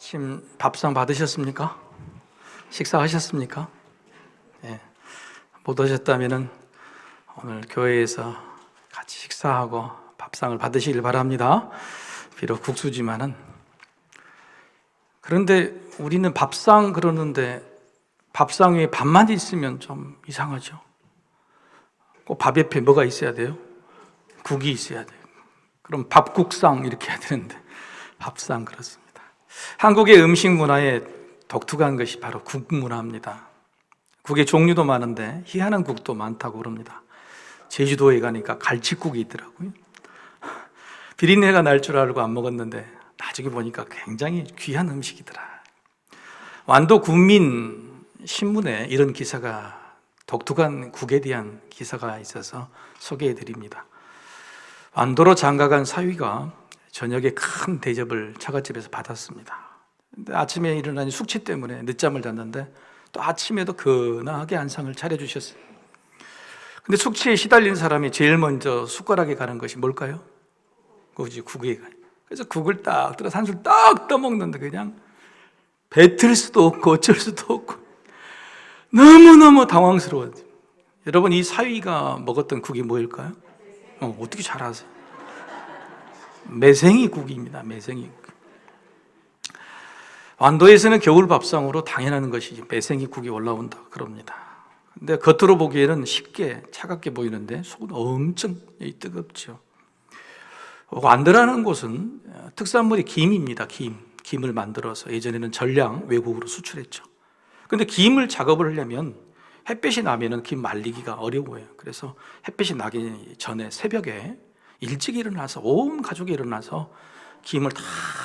아침 밥상 받으셨습니까? 식사하셨습니까? 예. 못 오셨다면 오늘 교회에서 같이 식사하고 밥상을 받으시길 바랍니다. 비록 국수지만은. 그런데 우리는 밥상 그러는데 밥상 위에 밥만 있으면 좀 이상하죠. 꼭 밥 옆에 뭐가 있어야 돼요? 국이 있어야 돼요. 그럼 밥국상 이렇게 해야 되는데 밥상 그렇습니다. 한국의 음식 문화에 독특한 것이 바로 국 문화입니다. 국의 종류도 많은데 희한한 국도 많다고 그럽니다. 제주도에 가니까 갈치국이 있더라고요. 비린내가 날 줄 알고 안 먹었는데 나중에 보니까 굉장히 귀한 음식이더라. 완도 군민 신문에 이런 기사가, 독특한 국에 대한 기사가 있어서 소개해 드립니다. 완도로 장가간 사위가 저녁에 큰 대접을 처갓집에서 받았습니다. 근데 아침에 일어나니 숙취 때문에 늦잠을 잤는데 또 아침에도 근하게 한상을 차려주셨어요. 근데 숙취에 시달린 사람이 제일 먼저 숟가락에 가는 것이 뭘까요? 그거지, 국에 가요. 그래서 국을 딱 들어서 한 술 딱 떠먹는데 그냥 뱉을 수도 없고 어쩔 수도 없고 너무너무 당황스러웠죠. 여러분, 이 사위가 먹었던 국이 뭐일까요? 어떻게 잘 아세요? 매생이 국입니다. 매생이 국. 완도에서는 겨울 밥상으로 당연한 것이 매생이 국이 올라온다 그럽니다. 근데 겉으로 보기에는 쉽게 차갑게 보이는데 속은 엄청 뜨겁죠. 완도라는 곳은 특산물이 김입니다. 김을 만들어서 예전에는 전량 외국으로 수출했죠. 근데 김을 작업을 하려면 햇볕이 나면은 김 말리기가 어려워요. 그래서 햇빛이 나기 전에 새벽에 일찍 일어나서 온 가족이 일어나서 김을 다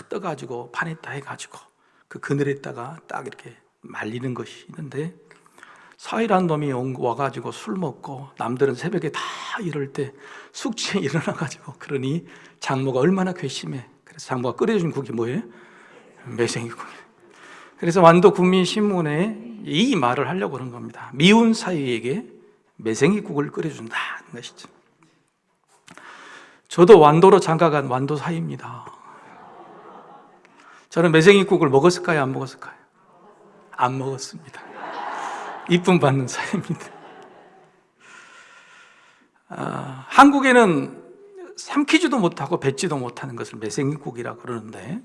떠가지고 판에다 해가지고 그 그늘에다가 딱 이렇게 말리는 것이 있는데, 사위란 놈이 와가지고 술 먹고 남들은 새벽에 다 이럴 때 숙취에 일어나가지고, 그러니 장모가 얼마나 괘씸해. 그래서 장모가 끓여준 국이 뭐예요? 매생이국. 그래서 완도 국민신문에 이 말을 하려고 그런 겁니다. 미운 사위에게 매생이국을 끓여준다는 것이죠. 저도 완도로 장가간 완도 사위입니다. 저는 매생이국을 먹었을까요? 안 먹었을까요? 안 먹었습니다. 이쁨 받는 사위입니다. 한국에는 삼키지도 못하고 뱉지도 못하는 것을 매생이국이라고 그러는데,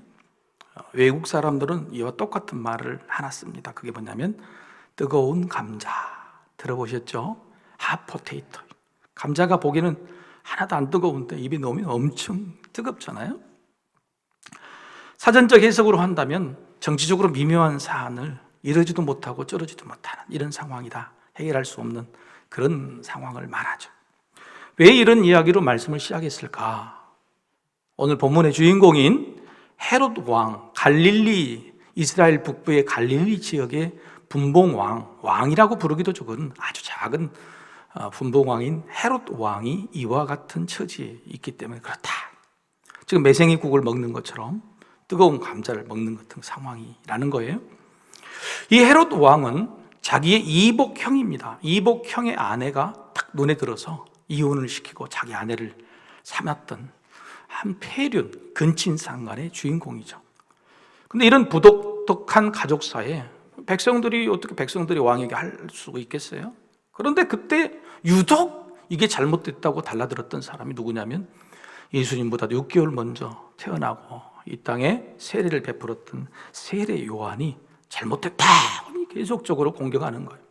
외국 사람들은 이와 똑같은 말을 하나 씁니다. 그게 뭐냐면 뜨거운 감자. 들어보셨죠? 핫포테이토. 감자가 보기에는 하나도 안 뜨거운데 입에 넣으면 엄청 뜨겁잖아요. 사전적 해석으로 한다면 정치적으로 미묘한 사안을 이러지도 못하고 저러지도 못하는 이런 상황이다. 해결할 수 없는 그런 상황을 말하죠. 왜 이런 이야기로 말씀을 시작했을까? 오늘 본문의 주인공인 헤롯 왕, 갈릴리, 이스라엘 북부의 갈릴리 지역의 분봉왕, 왕이라고 부르기도 좋은 아주 작은 분봉왕인 헤롯 왕이 이와 같은 처지에 있기 때문에 그렇다. 지금 매생이국을 먹는 것처럼 뜨거운 감자를 먹는 같은 상황이라는 거예요. 이 헤롯 왕은 자기의 이복형입니다. 이복형의 아내가 딱 눈에 들어서 이혼을 시키고 자기 아내를 삼았던 한 폐륜, 근친상간의 주인공이죠. 근데 이런 부독특한 가족사에 어떻게 백성들이 왕에게 할 수 있겠어요? 그런데 그때 유독 이게 잘못됐다고 달라들었던 사람이 누구냐면 예수님보다 6개월 먼저 태어나고 이 땅에 세례를 베풀었던 세례 요한이 잘못됐다 계속적으로 공격하는 거예요.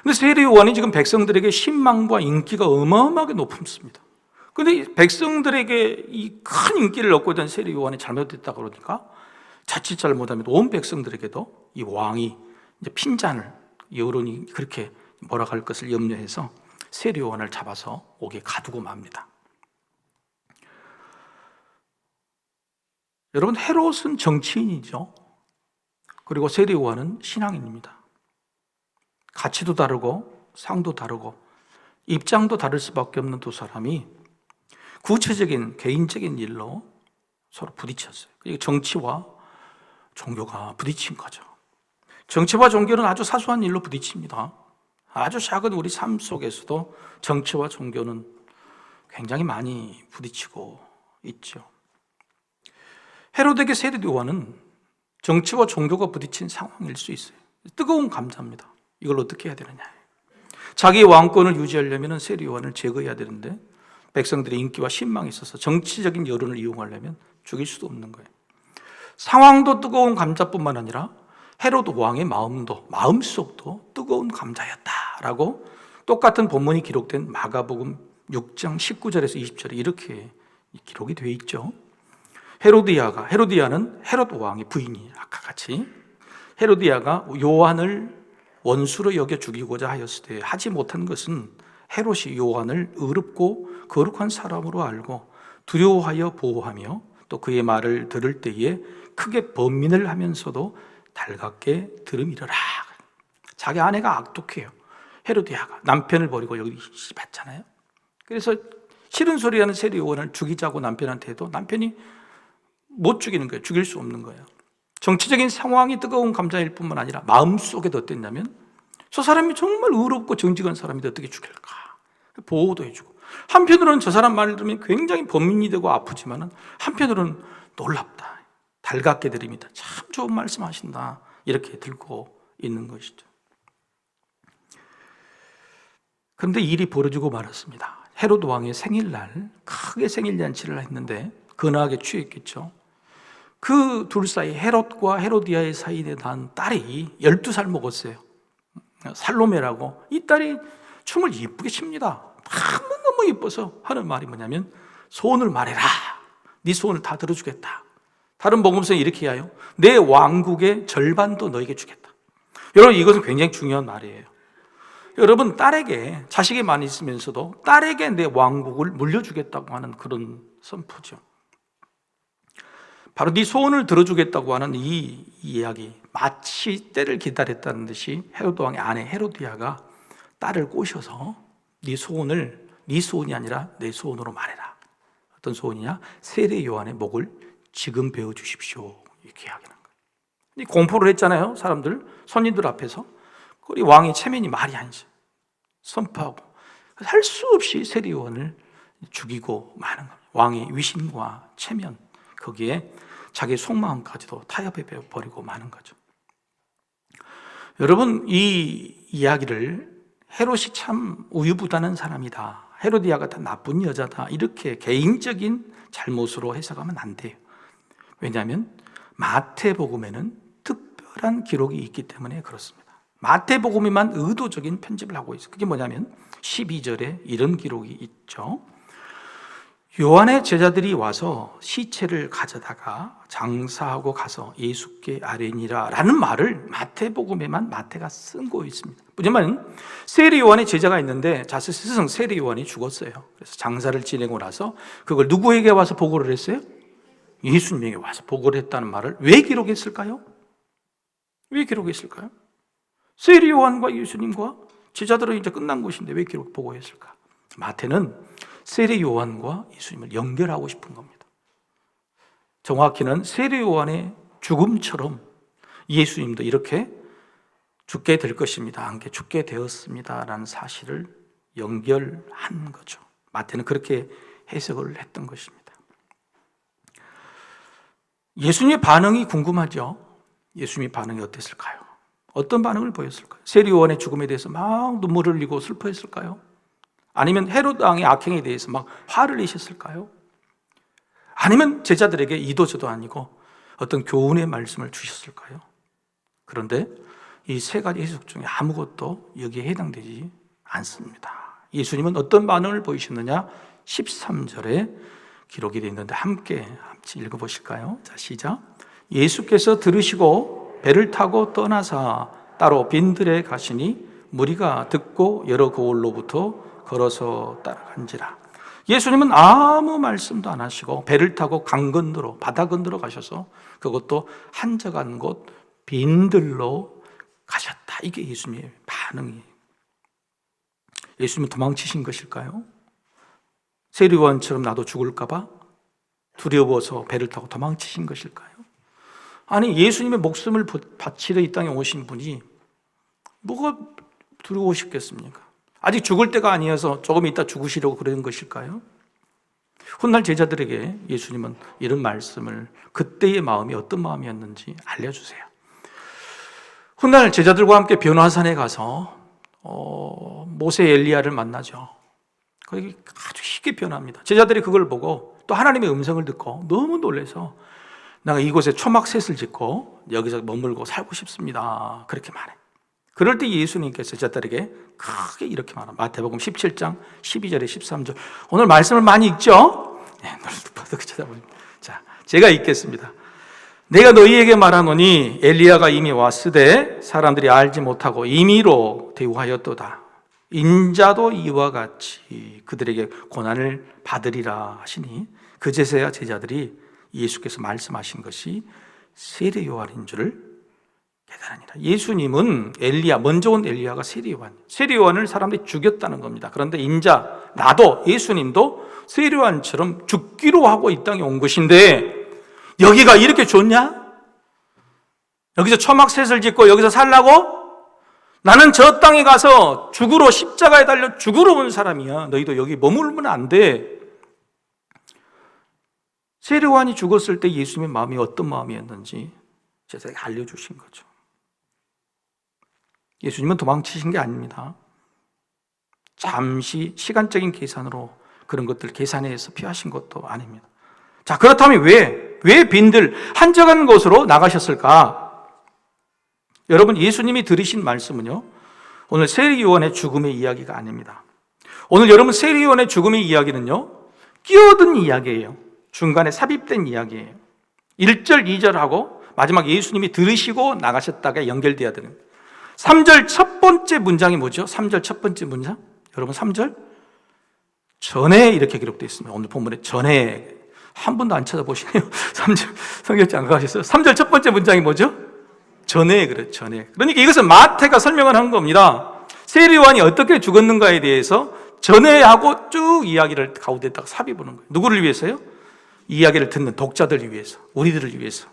근데 세례 요한이 지금 백성들에게 신망과 인기가 어마어마하게 높습니다. 근데 백성들에게 이 큰 인기를 얻고 있던 세례 요한이 잘못됐다 그러니까 자칫 잘못하면 온 백성들에게도 이 왕이 이제 핀잔을, 여론이 그렇게 몰아갈 것을 염려해서 세례 요한을 잡아서 옥에 가두고 맙니다. 여러분, 헤롯은 정치인이죠. 그리고 세례 요한은 신앙인입니다. 가치도 다르고 상도 다르고 입장도 다를 수밖에 없는 두 사람이 구체적인 개인적인 일로 서로 부딪혔어요. 정치와 종교가 부딪힌 거죠. 정치와 종교는 아주 사소한 일로 부딪힙니다. 아주 작은 우리 삶 속에서도 정치와 종교는 굉장히 많이 부딪히고 있죠. 헤롯에게 세례 요한은 정치와 종교가 부딪힌 상황일 수 있어요. 뜨거운 감자입니다. 이걸 어떻게 해야 되느냐. 자기 왕권을 유지하려면 세리요한을 제거해야 되는데 백성들의 인기와 신망이 있어서 정치적인 여론을 이용하려면 죽일 수도 없는 거예요. 상황도 뜨거운 감자뿐만 아니라 헤로드 왕의 마음속도 뜨거운 감자였다라고 똑같은 본문이 기록된 마가복음 6장 19절에서 20절에 이렇게 기록이 되어 있죠. 헤로디아는 헤롯 왕의 부인이 아까 같이 헤로디아가 요한을 원수로 여겨 죽이고자 하였을 때 하지 못한 것은 헤롯이 요한을 의롭고 거룩한 사람으로 알고 두려워하여 보호하며 또 그의 말을 들을 때에 크게 번민을 하면서도 달갑게 들음이러라. 자기 아내가 악독해요. 헤로디아가 남편을 버리고 여기 받잖아요. 그래서 싫은 소리 하는 세리 요한을 죽이자고 남편한테 해도 남편이 못 죽이는 거예요. 죽일 수 없는 거예요. 정치적인 상황이 뜨거운 감자일 뿐만 아니라 마음속에도 어땠냐면 저 사람이 정말 의롭고 정직한 사람인데 어떻게 죽일까? 보호도 해주고 한편으로는 저 사람 말을 들으면 굉장히 번민이 되고 아프지만 한편으로는 놀랍다. 달갑게 드립니다. 참 좋은 말씀 하신다. 이렇게 들고 있는 것이죠. 그런데 일이 벌어지고 말았습니다. 헤로드 왕의 생일날 크게 생일잔치를 했는데 근하게 취했겠죠. 그 둘 사이 헤롯과 헤로디아의 사이에 난 딸이 12살 먹었어요. 살로메라고. 이 딸이 춤을 이쁘게 춥니다. 너무 이뻐서 하는 말이 뭐냐면 소원을 말해라. 네 소원을 다 들어주겠다. 다른 복음서에 이렇게 해요. 내 왕국의 절반도 너에게 주겠다. 여러분 이것은 굉장히 중요한 말이에요. 여러분 딸에게 자식이 많이 있으면서도 딸에게 내 왕국을 물려주겠다고 하는 그런 선포죠. 바로 네 소원을 들어주겠다고 하는 이 이야기, 마치 때를 기다렸다는 듯이 헤로드 왕의 아내 헤로디아가 딸을 꼬셔서 네 소원이 아니라 내 소원으로 말해라. 어떤 소원이냐? 세례 요한의 목을 지금 베어 주십시오. 이렇게 이야기하는 거예요. 공포를 했잖아요. 사람들, 손님들 앞에서. 우리 왕의 체면이 말이 아니지. 선포하고 할 수 없이 세례 요한을 죽이고 마는 겁니다. 왕의 위신과 체면, 거기에 자기 속마음까지도 타협해 버리고 마는 거죠. 여러분 이 이야기를 헤롯이 참 우유부단한 사람이다, 헤로디아가 다 나쁜 여자다, 이렇게 개인적인 잘못으로 해석하면 안 돼요. 왜냐하면 마태복음에는 특별한 기록이 있기 때문에 그렇습니다. 마태복음에만 의도적인 편집을 하고 있어요. 그게 뭐냐면 12절에 이런 기록이 있죠. 요한의 제자들이 와서 시체를 가져다가 장사하고 가서 예수께 아뢰니라 라는 말을 마태복음에만 마태가 쓴 거 있습니다. 왜냐하면 세례 요한의 제자가 있는데 스승 세례 요한이 죽었어요. 그래서 장사를 지내고 나서 그걸 누구에게 와서 보고를 했어요? 예수님에게 와서 보고를 했다는 말을 왜 기록했을까요? 왜 기록했을까요? 세례 요한과 예수님과 제자들은 이제 끝난 것인데 왜 보고했을까? 마태는 세례 요한과 예수님을 연결하고 싶은 겁니다. 정확히는 세례 요한의 죽음처럼 예수님도 이렇게 죽게 될 것입니다. 함께 죽게 되었습니다 라는 사실을 연결한 거죠. 마태는 그렇게 해석을 했던 것입니다. 예수님의 반응이 궁금하죠. 예수님의 반응이 어땠을까요? 어떤 반응을 보였을까요? 세례 요한의 죽음에 대해서 막 눈물을 흘리고 슬퍼했을까요? 아니면 헤롯 왕의 악행에 대해서 막 화를 내셨을까요? 아니면 제자들에게 이도저도 아니고 어떤 교훈의 말씀을 주셨을까요? 그런데 이 세 가지 해석 중에 아무것도 여기에 해당되지 않습니다. 예수님은 어떤 반응을 보이셨느냐? 13절에 기록이 되어 있는데 함께 읽어보실까요? 자, 시작. 예수께서 들으시고 배를 타고 떠나사 따로 빈들에 가시니 무리가 듣고 여러 고을로부터 걸어서 따라간지라. 예수님은 아무 말씀도 안 하시고 배를 타고 강 건너로, 바다 건너로 가셔서 그것도 한적한 곳 빈들로 가셨다. 이게 예수님의 반응이에요. 예수님은 도망치신 것일까요? 세례 요한처럼 나도 죽을까 봐 두려워서 배를 타고 도망치신 것일까요? 아니, 예수님의 목숨을 바치러 이 땅에 오신 분이 뭐가 두려우셨겠습니까? 아직 죽을 때가 아니어서 조금 이따 죽으시려고 그러는 것일까요? 훗날 제자들에게 예수님은 이런 말씀을, 그때의 마음이 어떤 마음이었는지 알려주세요. 훗날 제자들과 함께 변화산에 가서 모세 엘리야를 만나죠. 거기 아주 쉽게 변합니다. 제자들이 그걸 보고 또 하나님의 음성을 듣고 너무 놀라서 내가 이곳에 초막셋을 짓고 여기서 머물고 살고 싶습니다, 그렇게 말해. 그럴 때 예수님께서 제자들에게 크게 이렇게 말합니다. 마태복음 17장 12절에 13절. 오늘 말씀을 많이 읽죠? 네, 눈을 쳐다보니. 자, 제가 읽겠습니다. 내가 너희에게 말하노니 엘리야가 이미 왔으되 사람들이 알지 못하고 임의로 대우하였도다. 인자도 이와 같이 그들에게 고난을 받으리라 하시니 그제서야 제자들이 예수께서 말씀하신 것이 세례 요한인 줄을 깨달으니라. 예수님은 엘리야, 먼저 온 엘리야가 세례 요한. 세례 요한을 사람들이 죽였다는 겁니다. 그런데 인자, 나도, 예수님도 세례 요한처럼 죽기로 하고 이 땅에 온 것인데 여기가 이렇게 좋냐? 여기서 초막셋을 짓고 여기서 살라고? 나는 저 땅에 가서 죽으러, 십자가에 달려 죽으러 온 사람이야. 너희도 여기 머물면 안 돼. 세례 요한이 죽었을 때 예수님의 마음이 어떤 마음이었는지 제자에게 알려주신 거죠. 예수님은 도망치신 게 아닙니다. 잠시 시간적인 계산으로 그런 것들 계산해서 피하신 것도 아닙니다. 자, 그렇다면 왜 빈들 한적한 곳으로 나가셨을까? 여러분, 예수님이 들으신 말씀은요, 오늘 세례 요한의 죽음의 이야기가 아닙니다. 오늘 여러분, 세례 요한의 죽음의 이야기는요, 끼어든 이야기예요. 중간에 삽입된 이야기예요. 1절, 2절하고 마지막 예수님이 들으시고 나가셨다가 연결돼야 되는. 3절 첫 번째 문장이 뭐죠? 3절 첫 번째 문장? 여러분, 3절 전에 이렇게 기록되어 있습니다. 오늘 본문에 전에. 한 번도 안 찾아보시네요. 3절 성경책 안 가셨어요? 3절 첫 번째 문장이 뭐죠? 전에, 그래, 전에. 그러니까 이것은 마태가 설명을 한 겁니다. 세례 요한이 어떻게 죽었는가에 대해서 전에 하고 쭉 이야기를 가운데다가 삽입하는 거예요. 누구를 위해서요? 이 이야기를 듣는 독자들을 위해서, 우리들을 위해서.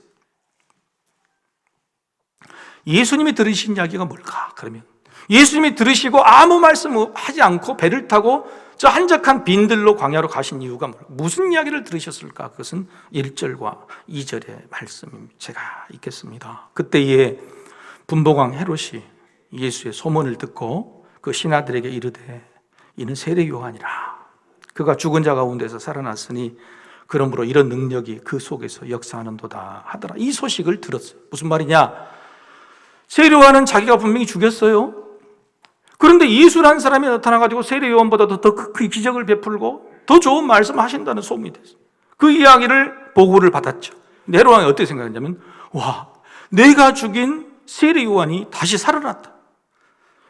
예수님이 들으신 이야기가 뭘까? 그러면 예수님이 들으시고 아무 말씀 하지 않고 배를 타고 저 한적한 빈들로 광야로 가신 이유가 뭘까? 무슨 이야기를 들으셨을까? 그것은 1절과 2절의 말씀입니다. 제가 읽겠습니다. 그때에 분봉왕 헤롯이 예수의 소문을 듣고 그 신하들에게 이르되 이는 세례 요한이라. 그가 죽은 자 가운데서 살아났으니 그러므로 이런 능력이 그 속에서 역사하는도다 하더라. 이 소식을 들었어요. 무슨 말이냐? 세례 요한은 자기가 분명히 죽였어요. 그런데 예수라는 사람이 나타나가지고 세례 요한보다도 더 큰 기적을 베풀고 더 좋은 말씀을 하신다는 소문이 됐어요. 그 이야기를 보고를 받았죠. 근데 헤롯 왕이 어떻게 생각했냐면, 와, 내가 죽인 세례 요한이 다시 살아났다.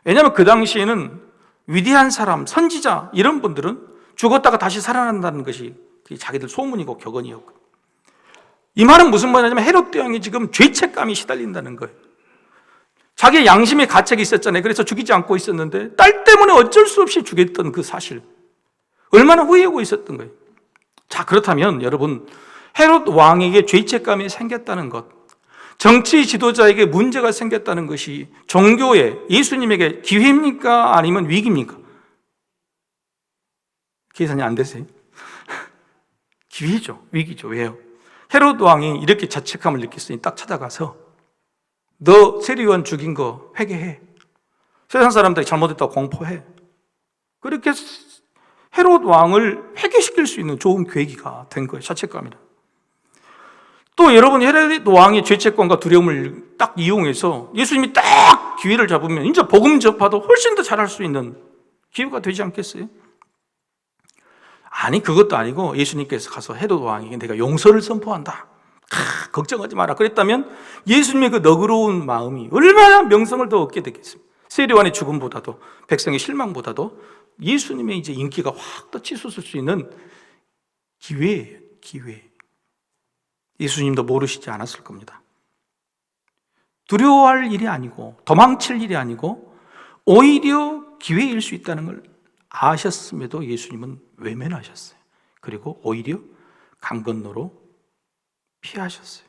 왜냐하면 그 당시에는 위대한 사람, 선지자 이런 분들은 죽었다가 다시 살아난다는 것이 자기들 소문이고 격언이었고, 이 말은 무슨 말이냐면 헤롯 대왕이 지금 죄책감이 시달린다는 거예요. 자기의 양심의 가책이 있었잖아요. 그래서 죽이지 않고 있었는데 딸 때문에 어쩔 수 없이 죽였던 그 사실, 얼마나 후회하고 있었던 거예요. 자, 그렇다면 여러분, 헤롯 왕에게 죄책감이 생겼다는 것, 정치 지도자에게 문제가 생겼다는 것이 종교에, 예수님에게 기회입니까? 아니면 위기입니까? 계산이 안 되세요? 기회죠. 위기죠. 왜요? 헤롯 왕이 이렇게 자책감을 느꼈으니 딱 찾아가서 너 세례 요한 죽인 거 회개해. 세상 사람들이 잘못했다고 공포해. 그렇게 헤롯 왕을 회개시킬 수 있는 좋은 계기가 된 거예요. 자책감이라. 또 여러분, 헤롯 왕의 죄책감과 두려움을 딱 이용해서 예수님이 딱 기회를 잡으면 이제 복음 접하도 훨씬 더 잘할 수 있는 기회가 되지 않겠어요? 아니, 그것도 아니고 예수님께서 가서 헤롯 왕에게 내가 용서를 선포한다, 걱정하지 마라 그랬다면 예수님의 그 너그러운 마음이 얼마나 명성을 더 얻게 됐겠습니까? 세례 요한의 죽음보다도, 백성의 실망보다도 예수님의 이제 인기가 확 더 치솟을 수 있는 기회예요. 기회. 예수님도 모르시지 않았을 겁니다. 두려워할 일이 아니고 도망칠 일이 아니고 오히려 기회일 수 있다는 걸 아셨음에도 예수님은 외면하셨어요. 그리고 오히려 강 건너로 피하셨어요.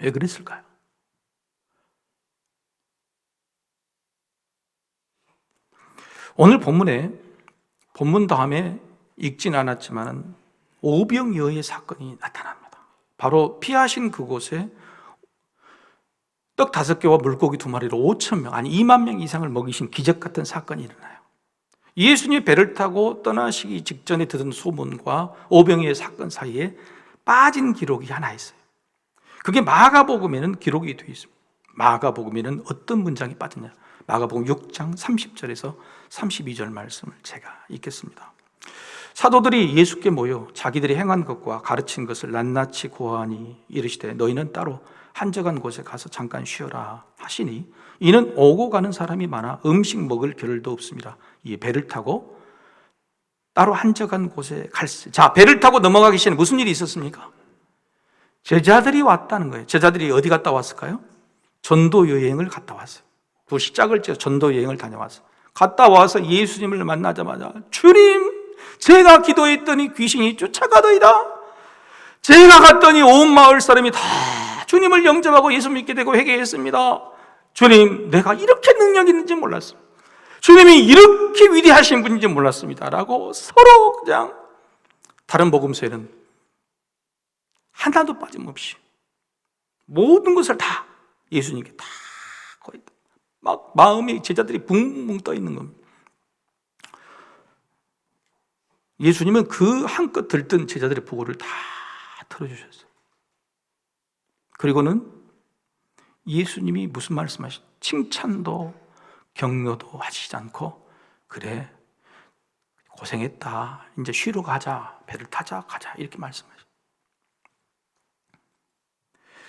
왜 그랬을까요? 오늘 본문에, 본문 다음에 읽진 않았지만 오병이어의 사건이 나타납니다. 바로 피하신 그곳에 떡 5개와 물고기 2마리로 5천 명, 아니 2만 명 이상을 먹이신 기적 같은 사건이 일어나요. 예수님이 배를 타고 떠나시기 직전에 들은 소문과 오병이어의 사건 사이에 빠진 기록이 하나 있어요. 그게 마가복음에는 기록이 되어 있습니다. 마가복음에는 어떤 문장이 빠졌냐? 마가복음 6장 30절에서 32절 말씀을 제가 읽겠습니다. 사도들이 예수께 모여 자기들이 행한 것과 가르친 것을 낱낱이 고하니 이르시되 너희는 따로 한적한 곳에 가서 잠깐 쉬어라 하시니 이는 오고 가는 사람이 많아 음식 먹을 겨를도 없습니다. 이 배를 타고 따로 한적한 곳에 갈세. 자, 배를 타고 넘어가기 전에 무슨 일이 있었습니까? 제자들이 왔다는 거예요. 제자들이 어디 갔다 왔을까요? 전도 여행을 갔다 왔어요. 시작을 지어 전도 여행을 다녀왔어요. 갔다 와서 예수님을 만나자마자 주님, 제가 기도했더니 귀신이 쫓아가더이다. 제가 갔더니 온 마을 사람이 다 주님을 영접하고 예수 믿게 되고 회개했습니다. 주님, 내가 이렇게 능력이 있는지 몰랐어요. 주님이 이렇게 위대하신 분인지 몰랐습니다. 라고 서로 그냥 다른 복음서에는 하나도 빠짐없이 모든 것을 다 예수님께 다 거의 막 마음이 제자들이 붕붕 떠 있는 겁니다. 예수님은 그 한껏 들뜬 제자들의 보고를 다 들어주셨어요. 그리고는 예수님이 무슨 말씀하시죠? 칭찬도 격려도 하시지 않고 그래 고생했다 이제 쉬러 가자 배를 타자 가자 이렇게 말씀하시죠.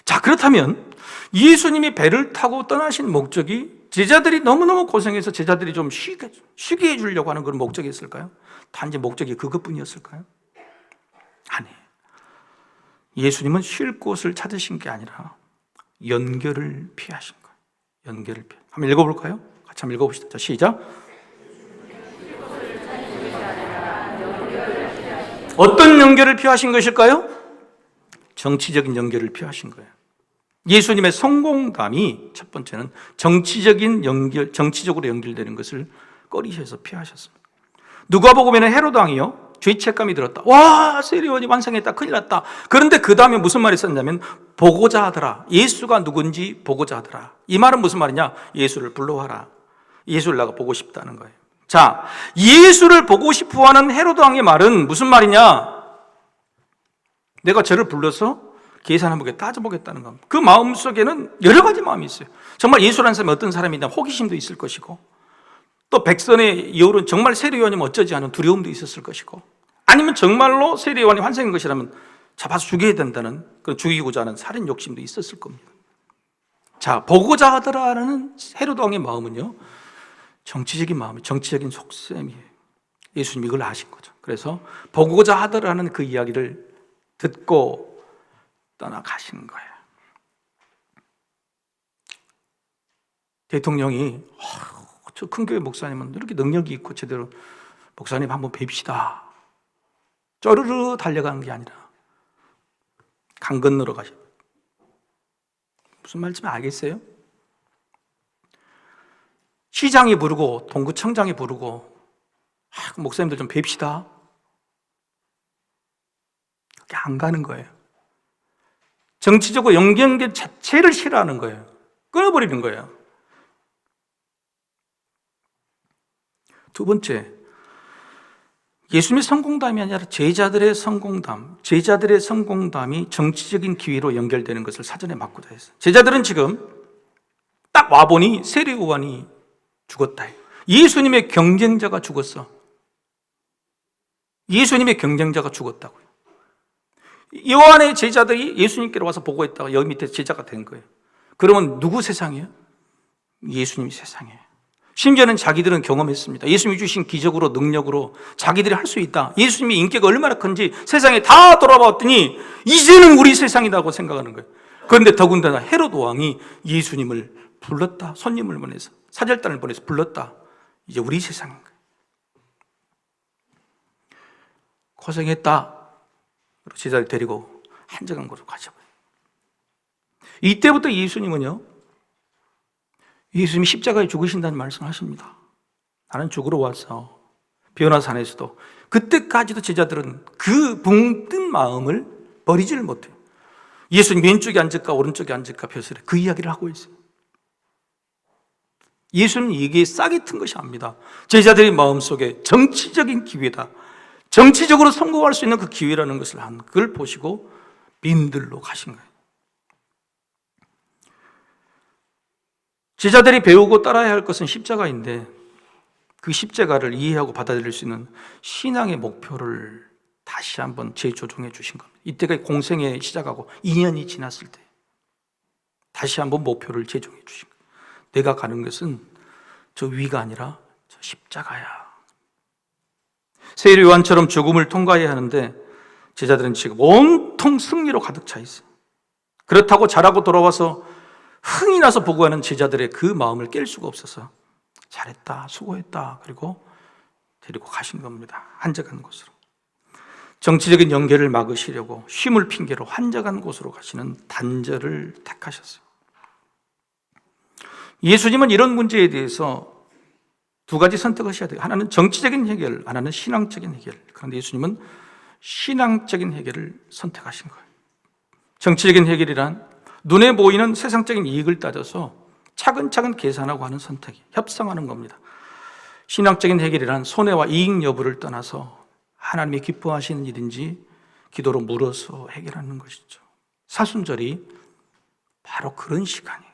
자, 그렇다면 예수님이 배를 타고 떠나신 목적이 제자들이 너무너무 고생해서 제자들이 좀 쉬게 해주려고 하는 그런 목적이 있을까요? 단지 목적이 그것뿐이었을까요? 아니에요. 예수님은 쉴 곳을 찾으신 게 아니라 연결을 피하신 거예요. 연결을 피하. 한번 읽어볼까요? 같이 한번 읽어봅시다. 자, 시작. 어떤 연결을 피하신 것일까요? 정치적인 연결을 피하신 거예요. 예수님의 성공담이 첫 번째는 정치적으로 연결되는 것을 꺼리셔서 피하셨습니다. 누가복음에는 헤로드 왕이요 죄책감이 들었다. 와, 세례요한이 완성했다. 큰일 났다. 그런데 그 다음에 무슨 말이 있었냐면 보고자 하더라. 예수가 누군지 보고자 하더라. 이 말은 무슨 말이냐? 예수를 불러와라. 예수를 내가 보고 싶다는 거예요. 자, 예수를 보고 싶어하는 헤로드 왕의 말은 무슨 말이냐? 내가 저를 불러서 계산해보게 따져보겠다는 겁니다. 그 마음속에는 여러 가지 마음이 있어요. 정말 예수라는 사람이 어떤 사람이냐 호기심도 있을 것이고 또 백선의 여울은 정말 세례요한이면 어쩌지 하는 두려움도 있었을 것이고 아니면 정말로 세례요한이 환생인 것이라면 잡아서 죽여야 된다는 그런 죽이고자 하는 살인 욕심도 있었을 겁니다. 자, 보고자 하더라라는 헤로드 왕의 마음은요 정치적인 마음이에요. 정치적인 속셈이에요. 예수님이 이걸 아신 거죠. 그래서 보고자 하더라는 그 이야기를 듣고 떠나가시는 거예요. 대통령이 저 큰 교회 목사님은 이렇게 능력이 있고 제대로 목사님 한번 뵙시다. 쪼르르 달려가는 게 아니라 강 건너러 가셔. 무슨 말인지 알겠어요? 시장이 부르고 동구청장이 부르고 목사님들 좀 뵙시다. 그게 안 가는 거예요. 정치적으로 연결된 자체를 싫어하는 거예요. 끊어버리는 거예요. 두 번째, 예수님의 성공담이 아니라 제자들의 성공담이 정치적인 기회로 연결되는 것을 사전에 막고자 했어요. 제자들은 지금 딱 와보니 세례요한이 죽었다. 예수님의 경쟁자가 죽었어. 예수님의 경쟁자가 죽었다고요. 요한의 제자들이 예수님께로 와서 보고했다가 여기 밑에 제자가 된 거예요. 그러면 누구 세상이에요? 예수님 세상이에요. 심지어는 자기들은 경험했습니다. 예수님이 주신 기적으로 능력으로 자기들이 할 수 있다. 예수님의 인기가 얼마나 큰지 세상에 다 돌아봤더니 이제는 우리 세상이라고 생각하는 거예요. 그런데 더군다나 헤로드 왕이 예수님을 불렀다. 손님을 보내서 사절단을 보내서 불렀다. 이제 우리 세상인 거예요. 고생했다. 제자를 데리고 한적한 곳으로 가셔버려요. 이때부터 예수님은요, 예수님이 십자가에 죽으신다는 말씀을 하십니다. 나는 죽으러 와서 변화산에서도 그때까지도 제자들은 그 붕뜬 마음을 버리지를 못해요. 예수님 왼쪽에 앉을까 오른쪽에 앉을까 벼슬에 그 이야기를 하고 있어요. 예수는 이게 싹이 튼 것이 아닙니다. 제자들의 마음속에 정치적인 기회다, 정치적으로 성공할 수 있는 그 기회라는 것을 한 그걸 보시고 빈들로 가신 거예요. 제자들이 배우고 따라야 할 것은 십자가인데 그 십자가를 이해하고 받아들일 수 있는 신앙의 목표를 다시 한번 재조정해 주신 겁니다. 이때가 공생애 시작하고 2년이 지났을 때 다시 한번 목표를 재정해 주신 거예요. 내가 가는 것은 저 위가 아니라 저 십자가야. 세례 요한처럼 죽음을 통과해야 하는데 제자들은 지금 온통 승리로 가득 차 있어요. 그렇다고 잘하고 돌아와서 흥이 나서 보고하는 제자들의 그 마음을 깰 수가 없어서 잘했다, 수고했다, 그리고 데리고 가신 겁니다. 한적한 곳으로. 정치적인 연결을 막으시려고 쉼을 핑계로 한적한 곳으로 가시는 단절을 택하셨어요. 예수님은 이런 문제에 대해서 두 가지 선택을 하셔야 돼요. 하나는 정치적인 해결, 하나는 신앙적인 해결. 그런데 예수님은 신앙적인 해결을 선택하신 거예요. 정치적인 해결이란 눈에 보이는 세상적인 이익을 따져서 차근차근 계산하고 하는 선택이 협상하는 겁니다. 신앙적인 해결이란 손해와 이익 여부를 떠나서 하나님이 기뻐하시는 일인지 기도로 물어서 해결하는 것이죠. 사순절이 바로 그런 시간이에요.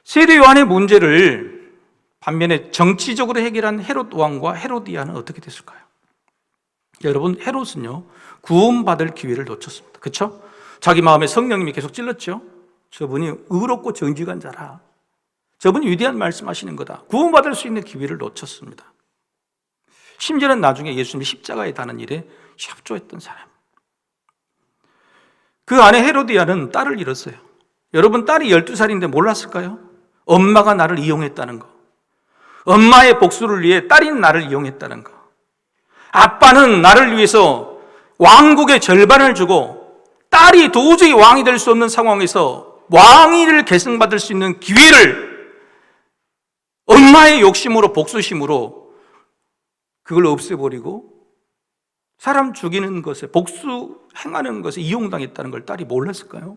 세례 요한의 문제를 반면에 정치적으로 해결한 헤롯 왕과 헤로디아는 어떻게 됐을까요? 여러분, 헤롯은요 구원받을 기회를 놓쳤습니다. 그렇죠? 자기 마음에 성령님이 계속 찔렀죠. 저분이 의롭고 정직한 자라, 저분이 위대한 말씀하시는 거다, 구원받을 수 있는 기회를 놓쳤습니다. 심지어는 나중에 예수님이 십자가에 다는 일에 협조했던 사람. 그 아내 헤로디아는 딸을 잃었어요. 여러분, 딸이 12살인데 몰랐을까요? 엄마가 나를 이용했다는 거, 엄마의 복수를 위해 딸인 나를 이용했다는 거, 아빠는 나를 위해서 왕국의 절반을 주고 딸이 도저히 왕이 될 수 없는 상황에서 왕위를 계승받을 수 있는 기회를 엄마의 욕심으로, 복수심으로 그걸 없애버리고 사람 죽이는 것에, 복수 행하는 것에 이용당했다는 걸 딸이 몰랐을까요?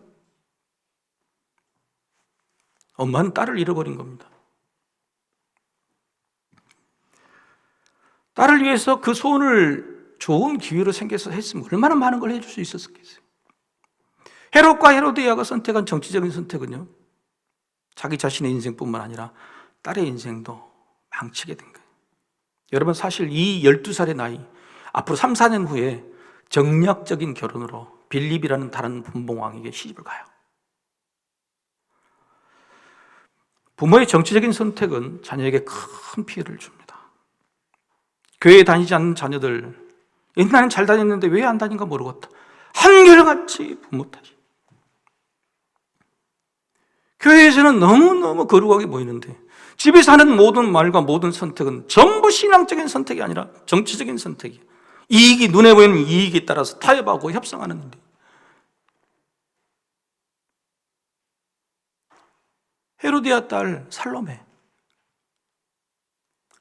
엄마는 딸을 잃어버린 겁니다. 딸을 위해서 그 소원을 좋은 기회로 생겨서 했으면 얼마나 많은 걸 해줄 수 있었겠어요. 헤롯과 헤로디아가 선택한 정치적인 선택은요, 자기 자신의 인생뿐만 아니라 딸의 인생도 망치게 된 거예요. 여러분, 사실 이 12살의 나이, 앞으로 3, 4년 후에 정략적인 결혼으로 빌립이라는 다른 분봉왕에게 시집을 가요. 부모의 정치적인 선택은 자녀에게 큰 피해를 줍니다. 교회에 다니지 않는 자녀들, 옛날엔 잘 다녔는데 왜 안 다닌가 모르겠다, 한결같이 부모 탓이. 교회에서는 너무너무 거룩하게 보이는데 집에서 하는 모든 말과 모든 선택은 전부 신앙적인 선택이 아니라 정치적인 선택이에요. 이익이, 눈에 보이는 이익에 따라서 타협하고 협상하는 일이에요. 헤로디아 딸 살로메,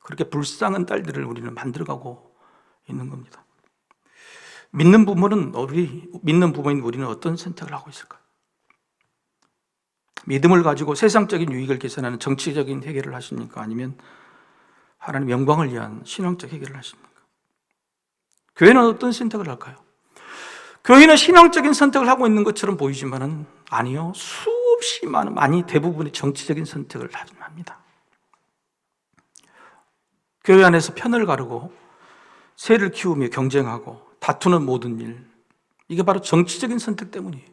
그렇게 불쌍한 딸들을 우리는 만들어가고 있는 겁니다. 믿는 부모인 우리는 어떤 선택을 하고 있을까요? 믿음을 가지고 세상적인 유익을 계산하는 정치적인 해결을 하십니까? 아니면 하나님 영광을 위한 신앙적 해결을 하십니까? 교회는 어떤 선택을 할까요? 교회는 신앙적인 선택을 하고 있는 것처럼 보이지만은 아니요, 수없이 많이 대부분의 정치적인 선택을 합니다. 교회 안에서 편을 가르고 세를 키우며 경쟁하고 다투는 모든 일, 이게 바로 정치적인 선택 때문이에요.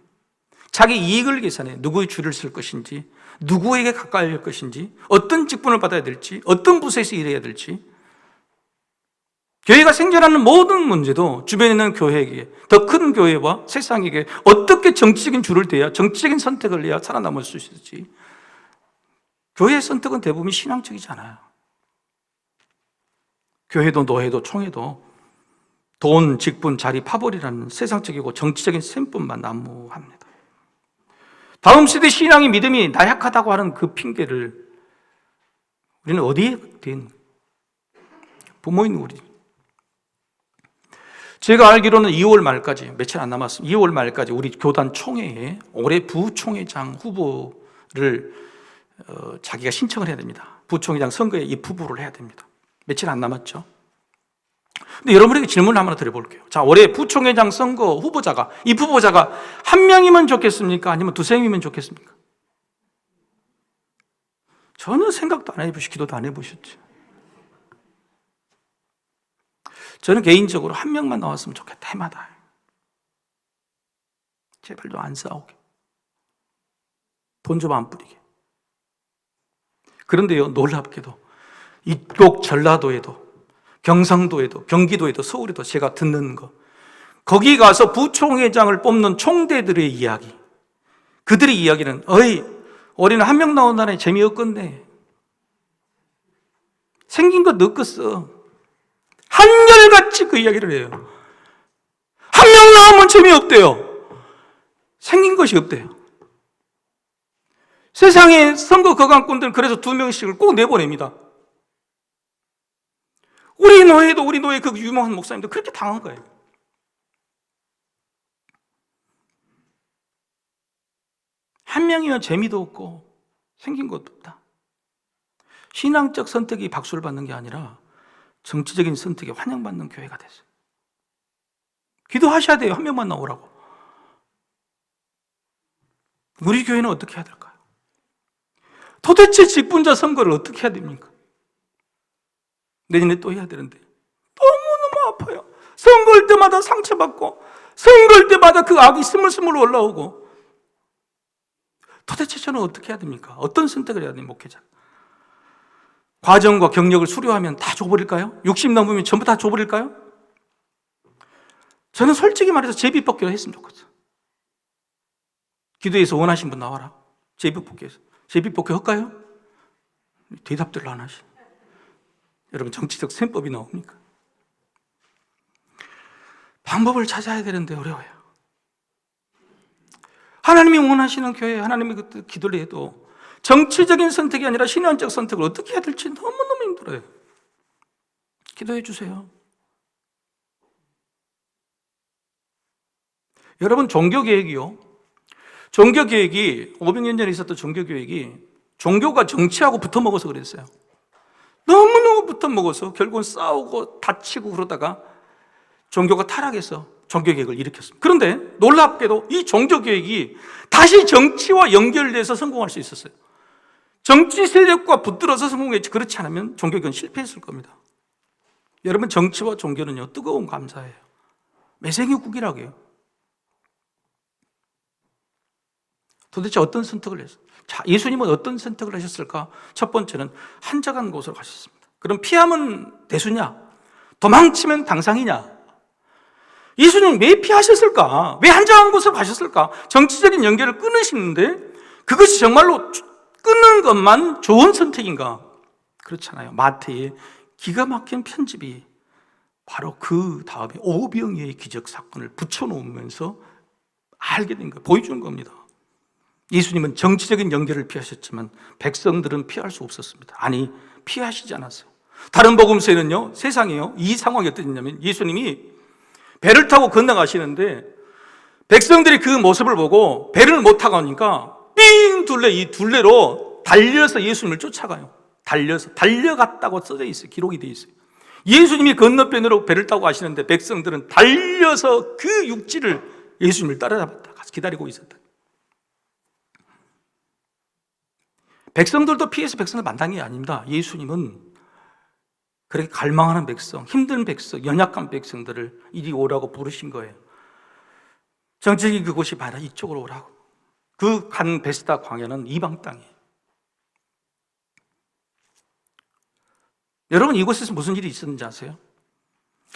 자기 이익을 계산해 누구의 줄을 쓸 것인지, 누구에게 가까이 할 것인지, 어떤 직분을 받아야 될지, 어떤 부서에서 일해야 될지. 교회가 생겨나는 모든 문제도 주변에 있는 교회에게, 더 큰 교회와 세상에게 어떻게 정치적인 줄을 대야, 정치적인 선택을 해야 살아남을 수 있을지. 교회의 선택은 대부분 신앙적이지 않아요. 교회도 노회도 총회도 돈, 직분, 자리, 파벌이라는 세상적이고 정치적인 셈법만 난무합니다. 다음 세대 신앙의 믿음이 나약하다고 하는 그 핑계를 우리는 어디에 댄 부모인 우리. 제가 알기로는 2월 말까지, 며칠 안 남았습니다. 2월 말까지 우리 교단 총회에 올해 부총회장 후보를 자기가 신청을 해야 됩니다. 부총회장 선거에 입후보를 해야 됩니다. 며칠 안 남았죠. 근데 여러분에게 질문을 하나 드려볼게요. 자, 올해 부총회장 선거 후보자가, 입후보자가 한 명이면 좋겠습니까? 아니면 두세 명이면 좋겠습니까? 전혀 생각도 안 해보시고 기도도 안 해보셨죠. 저는 개인적으로 한 명만 나왔으면 좋겠다, 해마다. 제발 좀 안 싸우게. 돈 좀 안 뿌리게. 그런데요, 놀랍게도 이쪽 전라도에도, 경상도에도, 경기도에도, 서울에도 제가 듣는 거, 거기 가서 부총회장을 뽑는 총대들의 이야기, 그들의 이야기는 올해는 한 명 나온다니 재미없겠네. 생긴 거 넣겠어. 한결같이 그 이야기를 해요. 한 명 나오면 재미없대요. 생긴 것이 없대요. 세상에 선거 거강꾼들은 그래서 2명씩을 꼭 내보냅니다. 우리 노예 그 유명한 목사님도 그렇게 당한 거예요. 한 명이면 재미도 없고 생긴 것도 없다. 신앙적 선택이 박수를 받는 게 아니라 정치적인 선택에 환영받는 교회가 됐어요. 기도하셔야 돼요. 한 명만 나오라고. 우리 교회는 어떻게 해야 될까요? 도대체 직분자 선거를 어떻게 해야 됩니까? 내년에 또 해야 되는데 너무너무 아파요. 선거할 때마다 상처받고, 선거할 때마다 그 악이 스물스물 올라오고. 도대체 저는 어떻게 해야 됩니까? 어떤 선택을 해야 됩니까? 목회자. 과정과 경력을 수료하면 다 줘버릴까요? 60 넘으면 전부 다 줘버릴까요? 저는 솔직히 말해서 제비뽑기로 했으면 좋겠어요. 기도에서 원하신 분 나와라. 제비뽑기에서. 제비뽑기 할까요? 대답들을 안 하시. 여러분, 정치적 셈법이 나옵니까? 방법을 찾아야 되는데 어려워요. 하나님이 원하시는 교회, 하나님이 그때 기도를 해도 정치적인 선택이 아니라 신앙적 선택을 어떻게 해야 될지 너무너무 힘들어요. 기도해 주세요. 여러분, 종교개혁이 500년 전에 있었던 종교개혁이 종교가 정치하고 붙어먹어서 그랬어요. 너무너무 붙어먹어서 결국은 싸우고 다치고 그러다가 종교가 타락해서 종교개혁을 일으켰습니다. 그런데 놀랍게도 이 종교개혁이 다시 정치와 연결돼서 성공할 수 있었어요. 정치 세력과 붙들어서 성공했지, 그렇지 않으면 종교개혁은 실패했을 겁니다. 여러분, 정치와 종교는요, 뜨거운 감사예요. 매생이 국이라고 해요. 도대체 어떤 선택을 했어요? 자, 예수님은 어떤 선택을 하셨을까? 첫 번째는 한적한 곳으로 가셨습니다. 그럼 피하면 대수냐? 도망치면 당상이냐? 예수님 왜 피하셨을까? 왜 한적한 곳으로 가셨을까? 정치적인 연결을 끊으시는데 그것이 정말로 끊는 것만 좋은 선택인가? 그렇잖아요. 마태의 기가 막힌 편집이 바로 그 다음에 오병이어의 기적 사건을 붙여놓으면서 알게 된 거예요. 보여준 겁니다. 예수님은 정치적인 연결을 피하셨지만 백성들은 피할 수 없었습니다. 아니, 피하시지 않았어요. 다른 복음서에는요, 세상에요, 이 상황이 어땠냐면 예수님이 배를 타고 건너가시는데 백성들이 그 모습을 보고 배를 못 타고 오니까 삥 둘레, 이 둘레로 달려서 예수님을 쫓아가요. 달려갔다고 써져 있어요. 기록이 되어 있어요. 예수님이 건너편으로 배를 타고 가시는데 백성들은 달려서 그 육지를 예수님을 따라잡았다 가서 기다리고 있었다. 백성들도 피해서 백성을 만난 게 아닙니다. 예수님은 그렇게 갈망하는 백성, 힘든 백성, 연약한 백성들을 이리 오라고 부르신 거예요. 정치적인 그곳이 바로 이쪽으로 오라고. 그 간 베스다 광야는 이방 땅이에요. 여러분, 이곳에서 무슨 일이 있었는지 아세요?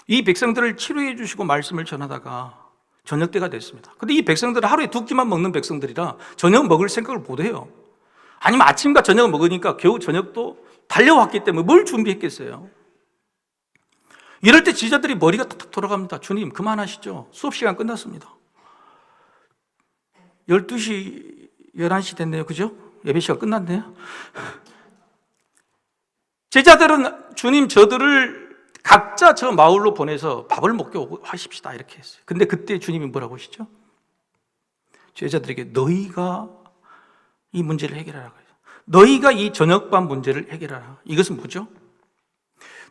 이 백성들을 치료해 주시고 말씀을 전하다가 저녁 때가 됐습니다. 근데 이 백성들은 하루에 2끼만 먹는 백성들이라 저녁 먹을 생각을 못 해요. 아니면 아침과 저녁을 먹으니까 겨우 저녁도 달려왔기 때문에 뭘 준비했겠어요? 이럴 때 지자들이 머리가 탁탁 돌아갑니다. 주님, 그만하시죠. 수업 시간 끝났습니다. 12시, 11시 됐네요. 그죠? 예배 시간 끝났네요. 제자들은 주님, 저들을 각자 저 마을로 보내서 밥을 먹게 하십시다 이렇게 했어요. 근데 그때 주님이 뭐라고 하시죠? 제자들에게 너희가 이 문제를 해결하라고 해요. 너희가 이 저녁밥 문제를 해결하라. 이것은 뭐죠?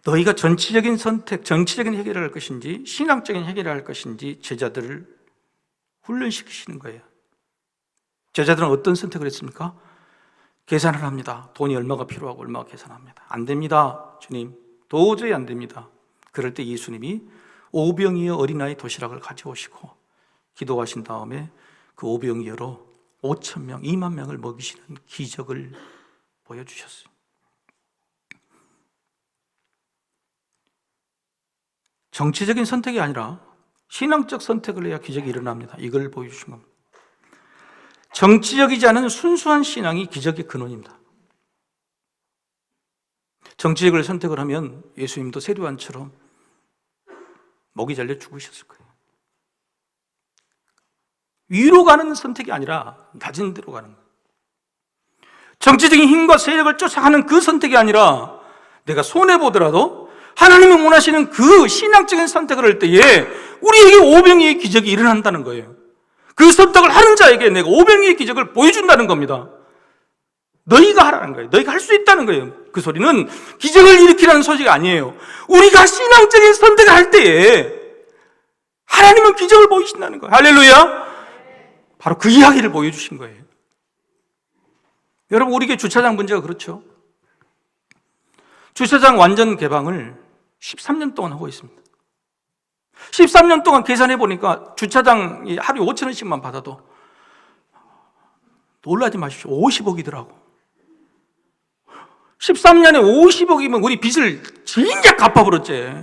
너희가 전치적인 선택, 정치적인 해결을 할 것인지 신앙적인 해결을 할 것인지 제자들을 훈련시키시는 거예요. 제자들은 어떤 선택을 했습니까? 계산을 합니다. 돈이 얼마가 필요하고 얼마가 계산합니다. 안 됩니다. 주님, 도저히 안 됩니다. 그럴 때 예수님이 오병이어 어린아이 도시락을 가져오시고 기도하신 다음에 그 오병이어로 5,000명, 2만 명을 먹이시는 기적을 보여주셨어요. 정치적인 선택이 아니라 신앙적 선택을 해야 기적이 일어납니다. 이걸 보여주신 겁니다. 정치적이지 않은 순수한 신앙이 기적의 근원입니다. 정치적을 선택을 하면 예수님도 세례요한처럼 목이 잘려 죽으셨을 거예요. 위로 가는 선택이 아니라 낮은 데로 가는 거예요. 정치적인 힘과 세력을 쫓아가는 그 선택이 아니라 내가 손해보더라도 하나님이 원하시는 그 신앙적인 선택을 할 때에 우리에게 오병이의 기적이 일어난다는 거예요. 그 선택을 하는 자에게 내가 오병이의 기적을 보여준다는 겁니다. 너희가 하라는 거예요. 너희가 할 수 있다는 거예요. 그 소리는 기적을 일으키라는 소식이 아니에요. 우리가 신앙적인 선택을 할 때에 하나님은 기적을 보이신다는 거예요. 할렐루야. 바로 그 이야기를 보여주신 거예요. 여러분, 우리 교회 주차장 문제가 그렇죠. 주차장 완전 개방을 13년 동안 하고 있습니다. 13년 동안 계산해 보니까 주차장이 하루에 5,000원씩만 받아도 놀라지 마십시오. 50억이더라고. 13년에 50억이면 우리 빚을 진작 갚아버렸지.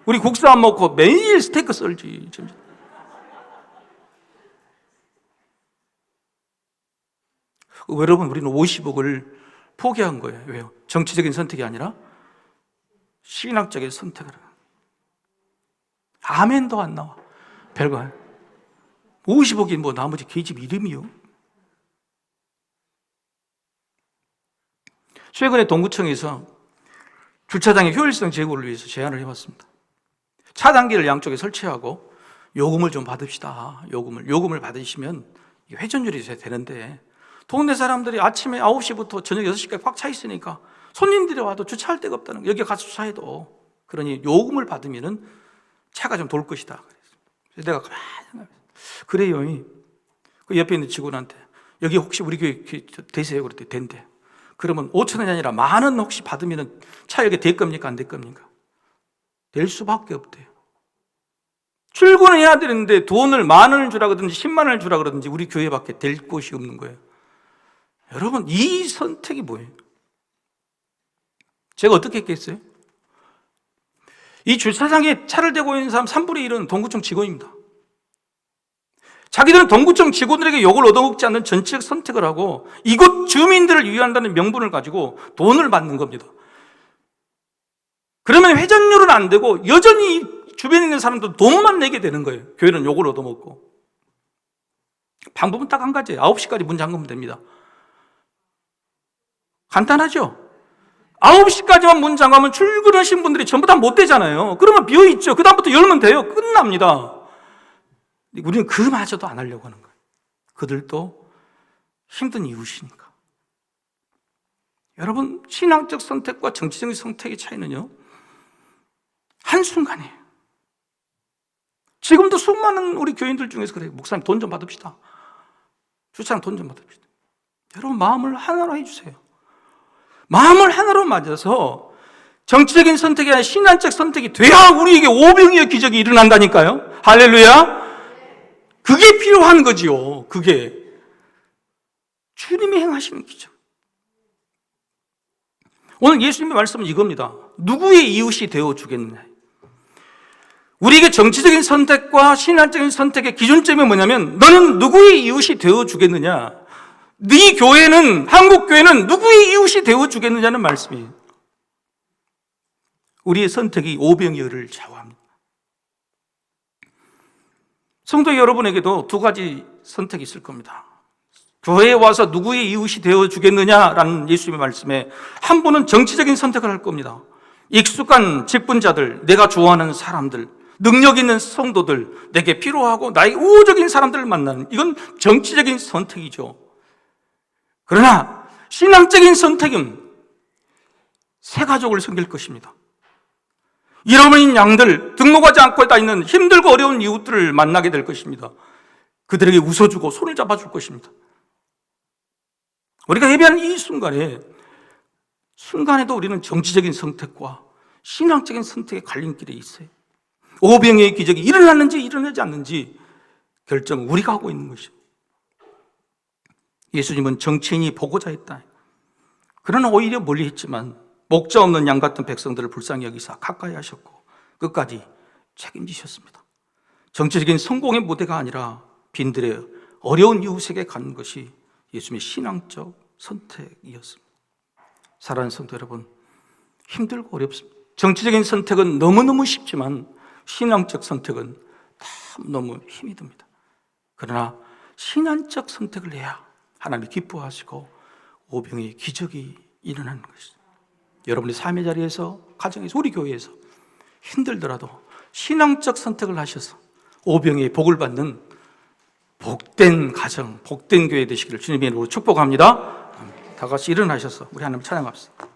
우리 국수 안 먹고 매일 스테이크 썰지. 여러분, 우리는 50억을 포기한 거예요. 왜요? 정치적인 선택이 아니라 신학적인 선택을. 아멘도 안 나와. 별거. 50억이 뭐 나머지 계집 이름이요. 최근에 동구청에서 주차장의 효율성 제고를 위해서 제안을 해봤습니다. 차단기를 양쪽에 설치하고 요금을 좀 받읍시다. 요금을 받으시면 회전율이 되는데 동네 사람들이 아침에 9시부터 저녁 6시까지 꽉 차 있으니까 손님들이 와도 주차할 데가 없다는 거예요. 여기 가서 주차해도. 그러니 요금을 받으면 차가 좀 돌 것이다. 그래서 내가 가만히 그래요. 그 옆에 있는 직원한테 여기 혹시 우리 교회 되세요? 그랬더니 된대. 그러면 5,000원이 아니라 10,000원 혹시 받으면 차 여기 될 겁니까? 안 될 겁니까? 될 수밖에 없대요. 출근을 해야 되는데 돈을 10,000원을 주라 그러든지 10만 원을 주라 그러든지 우리 교회밖에 될 곳이 없는 거예요. 여러분, 이 선택이 뭐예요? 제가 어떻게 했겠어요? 이 주차장에 차를 대고 있는 사람 3분의 1은 동구청 직원입니다. 자기들은 동구청 직원들에게 욕을 얻어먹지 않는 정치적 선택을 하고 이곳 주민들을 위한다는 명분을 가지고 돈을 받는 겁니다. 그러면 회전율은 안 되고 여전히 주변에 있는 사람도 돈만 내게 되는 거예요. 교회는 욕을 얻어먹고. 방법은 딱 한 가지예요. 9시까지 문 잠그면 됩니다. 간단하죠? 9시까지만 문 잠가면 출근하신 분들이 전부 다 못 되잖아요. 그러면 비어있죠. 그 다음부터 열면 돼요. 끝납니다. 우리는 그마저도 안 하려고 하는 거예요. 그들도 힘든 이웃이니까. 여러분, 신앙적 선택과 정치적인 선택의 차이는요, 한순간이에요. 지금도 수많은 우리 교인들 중에서 그래요. 목사님 돈 좀 받읍시다. 주차장 돈 좀 받읍시다. 여러분, 마음을 하나로 해주세요. 마음을 하나로 맞아서 정치적인 선택이 아니라 신앙적 선택이 돼야 우리에게 오병이어 기적이 일어난다니까요. 할렐루야. 그게 필요한 거지요. 그게 주님이 행하시는 기적. 오늘 예수님의 말씀은 이겁니다. 누구의 이웃이 되어 주겠느냐. 우리에게 정치적인 선택과 신앙적인 선택의 기준점이 뭐냐면 너는 누구의 이웃이 되어 주겠느냐. 네 교회는, 한국 교회는 누구의 이웃이 되어 주겠느냐는 말씀이에요. 우리의 선택이 오병이어를 좌우합니다. 성도 여러분에게도 두 가지 선택이 있을 겁니다. 교회에 와서 누구의 이웃이 되어 주겠느냐라는 예수님의 말씀에 한 분은 정치적인 선택을 할 겁니다. 익숙한 직분자들, 내가 좋아하는 사람들, 능력 있는 성도들, 내게 필요하고 나의 우호적인 사람들을 만나는, 이건 정치적인 선택이죠. 그러나 신앙적인 선택은 새 가족을 섬길 것입니다. 잃어버린 양들, 등록하지 않고 다니는 힘들고 어려운 이웃들을 만나게 될 것입니다. 그들에게 웃어주고 손을 잡아줄 것입니다. 우리가 예배하는 이 순간에도 우리는 정치적인 선택과 신앙적인 선택의 갈림길에 있어요. 오병이의 기적이 일어났는지 일어나지 않는지 결정은 우리가 하고 있는 것이죠. 예수님은 정치인이 보고자 했다. 그러나 오히려 멀리 했지만 목자 없는 양 같은 백성들을 불쌍히 여기사 가까이 하셨고 끝까지 책임지셨습니다. 정치적인 성공의 무대가 아니라 빈들의 어려운 이웃에게 가는 것이 예수님의 신앙적 선택이었습니다. 사랑하는 성도 여러분, 힘들고 어렵습니다. 정치적인 선택은 너무너무 쉽지만 신앙적 선택은 너무 힘이 듭니다. 그러나 신앙적 선택을 해야 하나님이 기뻐하시고 오병이의 기적이 일어나는 것이죠. 여러분의 삶의 자리에서, 가정에서, 우리 교회에서 힘들더라도 신앙적 선택을 하셔서 오병이의 복을 받는 복된 가정, 복된 교회 되시기를 주님의 이름으로 축복합니다. 다 같이 일어나셔서 우리 하나님 찬양합시다.